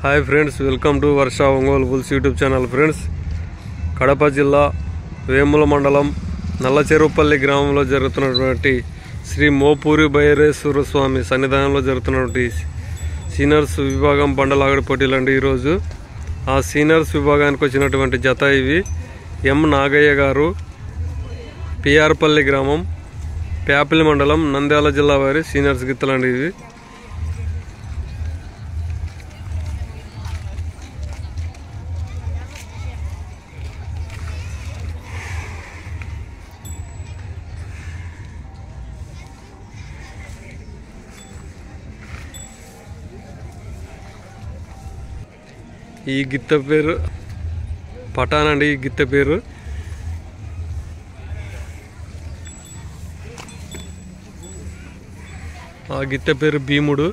Hi friends, welcome to Varsha Ongole bulls YouTube channel. Friends, Kadapa జిల్లా వేముల మండలం నల్లచెరువుపల్లి గ్రామంలో జరుగుతున్నటువంటి శ్రీ మోపూరి భైరేశ్వర స్వామి సన్నిధానంలో జరుగుతున్నటువంటి సీనియర్స్ విభాగం బండలాగడి పోటీలండి. ఈరోజు ఆ సీనియర్స్ విభాగానికి వచ్చినటువంటి జత ఇవి. ఎం నాగయ్య గారు, పిఆర్పల్లి గ్రామం, ప్యాపిలి మండలం, నంద్యాల జిల్లా వారి సీనియర్స్ గిత్తలండి ఇవి. ఈ గిత్త పేరు పఠాన్ అండి. ఈ గిత్త పేరు ఆ గిత్త పేరు భీముడు.